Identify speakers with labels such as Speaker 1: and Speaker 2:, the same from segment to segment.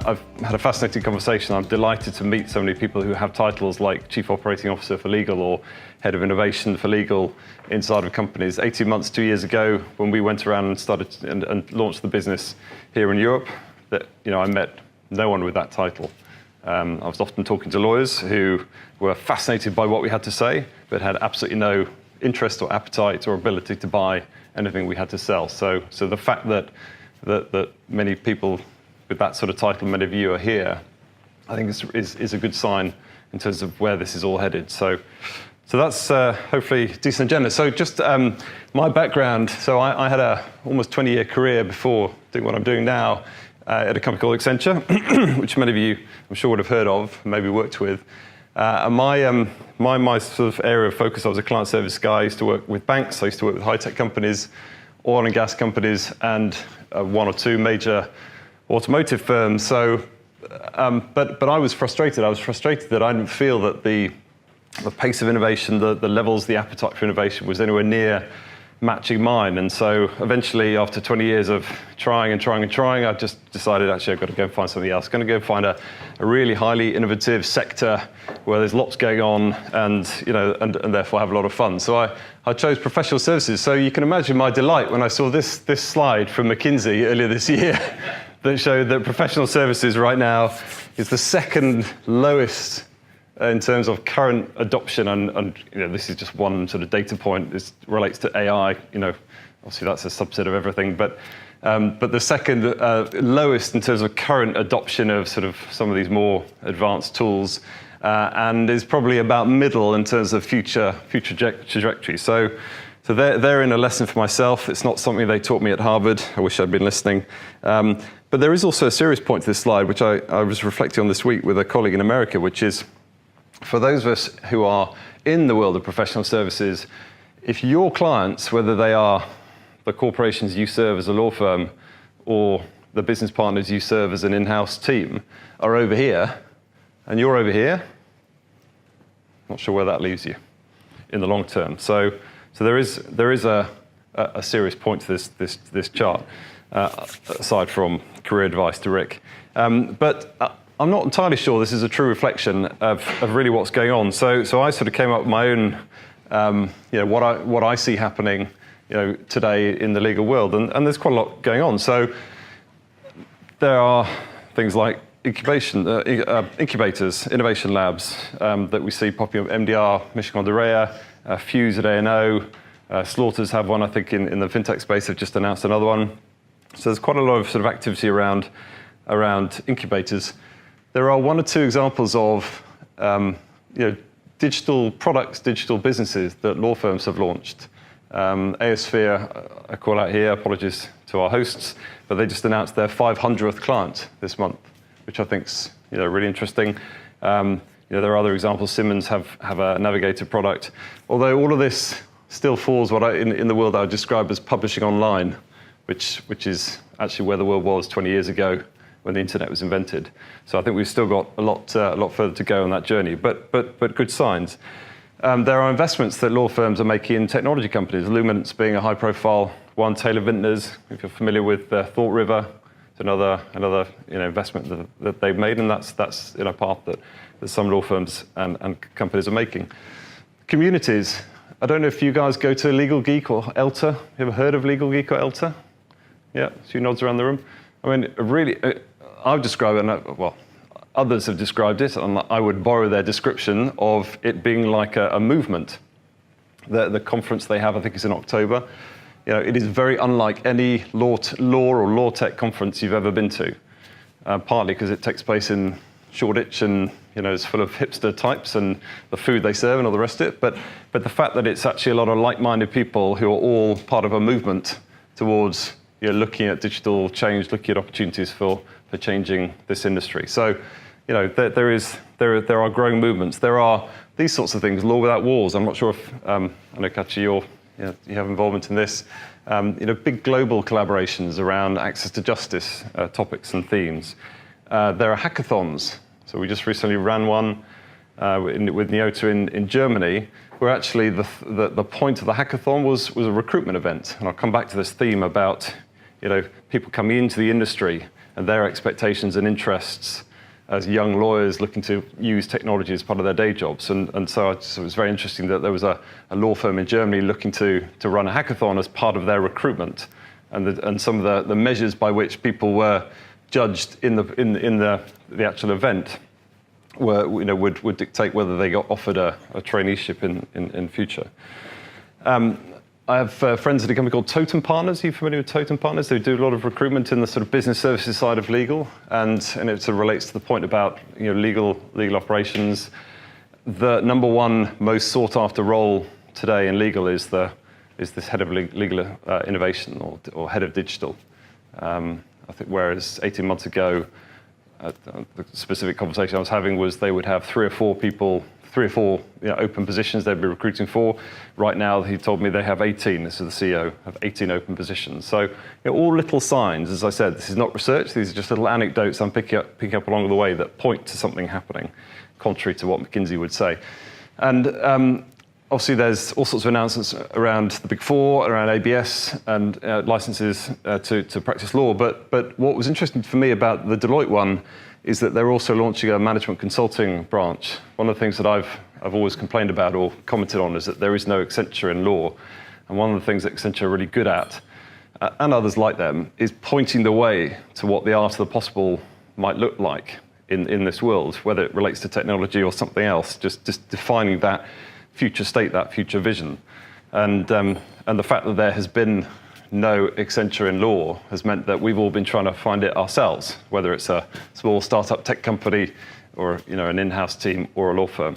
Speaker 1: I've had a fascinating conversation. I'm delighted to meet so many people who have titles like Chief Operating Officer for Legal or Head of Innovation for Legal inside of companies. 18 months, 2 years ago, when we went around and started and launched the business here in Europe, that I met no one with that title. I was often talking to lawyers who were fascinated by what we had to say, but had absolutely no interest or appetite or ability to buy anything we had to sell. So the fact that many people with that sort of title, many of you are here, I think is a good sign in terms of where this is all headed. So that's hopefully a decent agenda. So just my background, so I had a almost 20-year career before doing what I'm doing now at a company called Accenture, which many of you I'm sure would have heard of, maybe worked with. And my sort of area of focus, I was a client service guy. I used to work with banks. I used to work with high-tech companies, oil and gas companies, and one or two major automotive firms. So, but I was frustrated. I was frustrated that I didn't feel that the pace of innovation, the levels, the appetite for innovation was anywhere near matching mine. And so eventually, after 20 years of trying, I just decided, actually, I've got to go and find something else. I'm going to go find a really highly innovative sector where there's lots going on and therefore have a lot of fun. So I chose professional services. So you can imagine my delight when I saw this slide from McKinsey earlier this year that showed that professional services right now is the second lowest in terms of current adoption, and this is just one sort of data point. This relates to AI. Obviously that's a subset of everything, but the second lowest in terms of current adoption of sort of some of these more advanced tools, and is probably about middle in terms of future trajectory. So therein a lesson for myself. It's not something they taught me at Harvard. I wish I'd been listening. But there is also a serious point to this slide, which I was reflecting on this week with a colleague in America, which is, for those of us who are in the world of professional services, if your clients, whether they are the corporations you serve as a law firm or the business partners you serve as an in-house team, are over here, and you're over here, not sure where that leaves you in the long term. So there is a serious point to this chart, aside from career advice to Rick. But I'm not entirely sure this is a true reflection of really what's going on. So I sort of came up with my own, what I see happening, today in the legal world, and there's quite a lot going on. So there are things like incubators, innovation labs that we see popping up. MDR, Michigan de Rea, Fuse at A&O, Slaughters have one, I think, in the fintech space. They've just announced another one. So there's quite a lot of sort of activity around incubators. There are one or two examples of digital products, digital businesses that law firms have launched. Aosphere, I call out here, apologies to our hosts, but they just announced their 500th client this month, which I think's really interesting. There are other examples. Simmons have a Navigator product. Although all of this still falls in the world I would describe as publishing online, which is actually where the world was 20 years ago when the internet was invented. So I think we've still got a lot further to go on that journey, but good signs. There are investments that law firms are making in technology companies, Luminance being a high-profile one. Taylor Vintners, if you're familiar with Thought River, it's another investment that they've made, and that's a path that some law firms and companies are making. Communities. I don't know if you guys go to Legal Geek or ELTA. You ever heard of Legal Geek or ELTA? Yeah, a few nods around the room. I mean, really, I've described it, well, others have described it, and I would borrow their description of it being like a movement. The conference they have, I think, is in October. It is very unlike any law or law tech conference you've ever been to, partly because it takes place in Shoreditch and it's full of hipster types and the food they serve and all the rest of it. But the fact that it's actually a lot of like-minded people who are all part of a movement towards looking at digital change, looking at opportunities for changing this industry. So, there are growing movements. There are these sorts of things. Law Without Walls. I'm not sure if I know, Kachi, you have involvement in this. Big global collaborations around access to justice topics and themes. There are hackathons. So we just recently ran one with Neota in Germany, where actually the point of the hackathon was a recruitment event. And I'll come back to this theme about people coming into the industry and their expectations and interests as young lawyers looking to use technology as part of their day jobs. And so it was very interesting that there was a law firm in Germany looking to run a hackathon as part of their recruitment. And some of the measures by which people were judged in the actual event would dictate whether they got offered a traineeship in future. I have friends at a company called Totem Partners. Are you familiar with Totem Partners? They do a lot of recruitment in the sort of business services side of legal, and it sort of relates to the point about legal operations. The number one most sought after role today in legal is this head of legal innovation or head of digital. I think whereas 18 months ago, the specific conversation I was having was they would have three or four open positions they'd be recruiting for. Right now, he told me they have 18. This is the CEO, have 18 open positions. So all little signs, as I said, this is not research. These are just little anecdotes I'm picking up along the way that point to something happening, contrary to what McKinsey would say. And obviously, there's all sorts of announcements around the Big Four, around ABS and licenses to practice law. But what was interesting for me about the Deloitte one is that they're also launching a management consulting branch. One of the things that I've always complained about or commented on is that there is no Accenture in law. And one of the things that Accenture are really good at, and others like them, is pointing the way to what the art of the possible might look like in this world, whether it relates to technology or something else, just defining that future state, that future vision. And the fact that there has been no Accenture in law has meant that we've all been trying to find it ourselves, whether it's a small startup tech company or an in-house team or a law firm.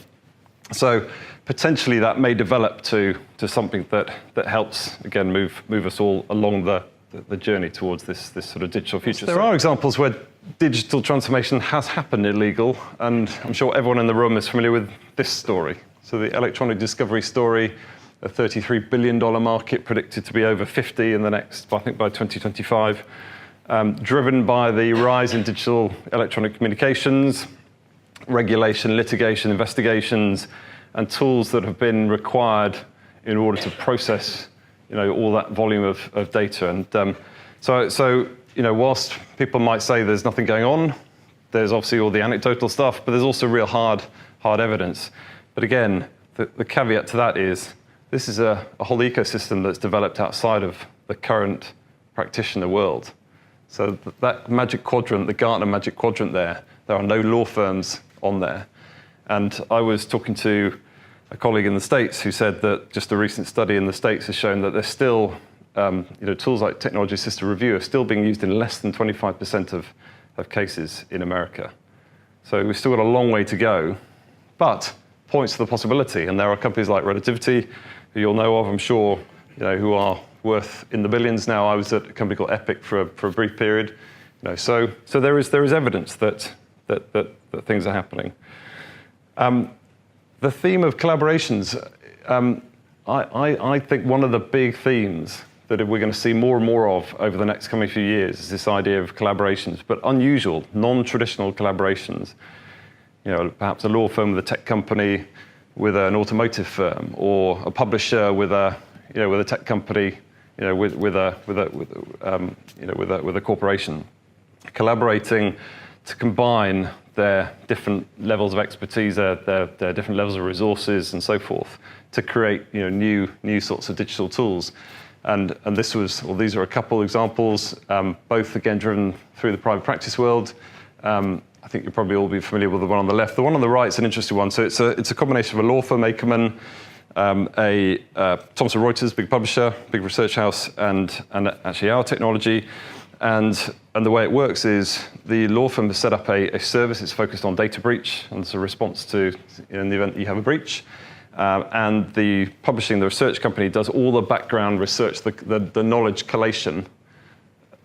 Speaker 1: So potentially that may develop to something that helps, again, move us all along the journey towards this sort of digital future. There are examples where digital transformation has happened in legal, and I'm sure everyone in the room is familiar with this story. So the electronic discovery story, a $33 billion market predicted to be over 50 in the next, I think by 2025, driven by the rise in digital electronic communications, regulation, litigation, investigations, and tools that have been required in order to process all that volume of data. And so whilst people might say there's nothing going on, there's obviously all the anecdotal stuff, but there's also real hard evidence. But again, the caveat to that is this is a whole ecosystem that's developed outside of the current practitioner world. So that magic quadrant, the Gartner magic quadrant there are no law firms on there. And I was talking to a colleague in the States who said that just a recent study in the States has shown that there's still, tools like technology assisted review are still being used in less than 25% of cases in America. So we've still got a long way to go, but points to the possibility. And there are companies like Relativity, who you'll know of, I'm sure, who are worth in the billions now. I was at a company called Epic for a brief period. So there is evidence that things are happening. The theme of collaborations, I think one of the big themes that we're going to see more and more of over the next coming few years is this idea of collaborations, but unusual, non-traditional collaborations. Perhaps a law firm with a tech company with an automotive firm, or a publisher with a tech company, with a corporation, collaborating to combine their different levels of expertise, their different levels of resources, and so forth, to create new sorts of digital tools. And these are a couple examples, both again driven through the private practice world. I think you'll probably all be familiar with the one on the left. The one on the right is an interesting one. So it's a combination of a law firm, Akerman, Thomson Reuters, big publisher, big research house, and actually our technology. And the way it works is the law firm has set up a service. It's focused on data breach, and it's a response to in the event you have a breach. And the publishing, the research company, does all the background research, the knowledge collation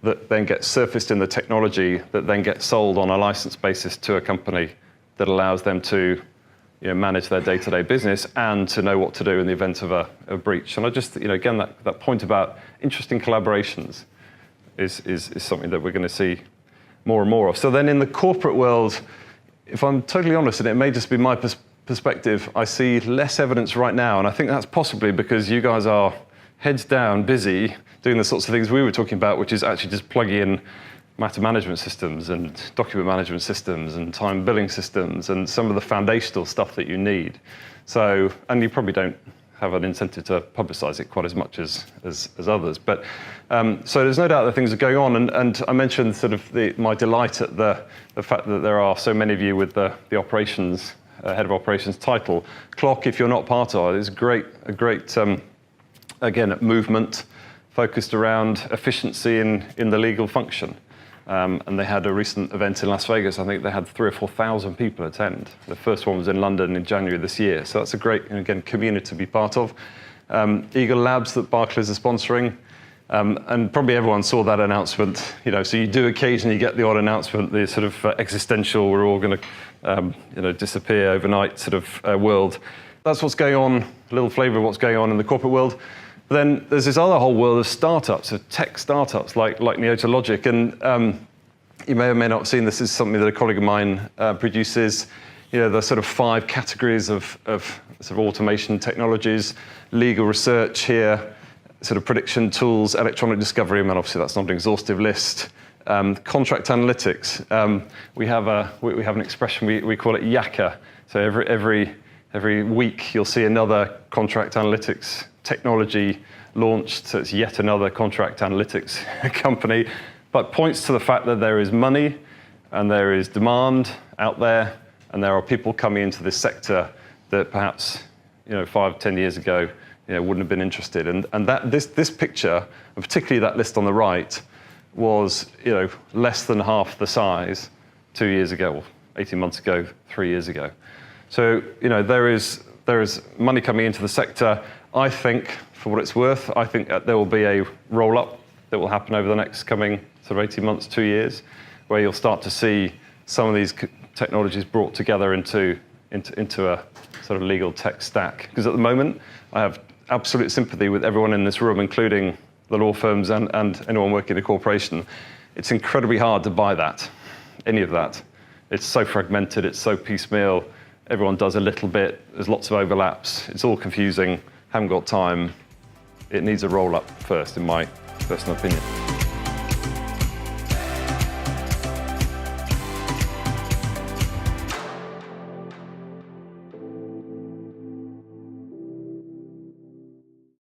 Speaker 1: that then gets surfaced in the technology that then gets sold on a license basis to a company that allows them to manage their day-to-day business and to know what to do in the event of a breach. And I just, again, that point about interesting collaborations is something that we're going to see more and more of. So then in the corporate world, if I'm totally honest, and it may just be my perspective, I see less evidence right now. And I think that's possibly because you guys are heads down, busy, doing the sorts of things we were talking about, which is actually just plugging in matter management systems and document management systems and time billing systems and some of the foundational stuff that you need. So, and you probably don't have an incentive to publicize it quite as much as others. But so there's no doubt that things are going on. And I mentioned sort of my delight at the fact that there are so many of you with the operations, head of operations title. Clock, if you're not part of it, is a great again, movement focused around efficiency in the legal function. And they had a recent event in Las Vegas. I think they had 3,000 or 4,000 people attend. The first one was in London in January this year. So that's a great, again, community to be part of. Eagle Labs that Barclays are sponsoring. And probably everyone saw that announcement. So you do occasionally get the odd announcement, the sort of existential, we're all going to disappear overnight sort of world. That's what's going on, a little flavor of what's going on in the corporate world. But then there's this other whole world of startups, of tech startups like Neota Logic. And you may or may not have seen, this is something that a colleague of mine produces. The sort of 5 categories of sort of automation technologies, legal research here, sort of prediction tools, electronic discovery, and obviously that's not an exhaustive list. Contract analytics. We have an expression, we call it yakka. So every week you'll see another contract analytics technology launched, so it's yet another contract analytics company, but points to the fact that there is money and there is demand out there, and there are people coming into this sector that perhaps 5-10 years ago wouldn't have been interested. And that this picture, and particularly that list on the right, was less than half the size 2 years ago, or 18 months ago, 3 years ago. So there is money coming into the sector. I think, for what it's worth, I think that there will be a roll-up that will happen over the next coming sort of 18 months, 2 years, where you'll start to see some of these technologies brought together into a sort of legal tech stack. Because at the moment, I have absolute sympathy with everyone in this room, including the law firms and anyone working in a corporation. It's incredibly hard to buy that, any of that. It's so fragmented, it's so piecemeal. Everyone does a little bit, there's lots of overlaps. It's all confusing, haven't got time. It needs a roll-up first, in my personal opinion.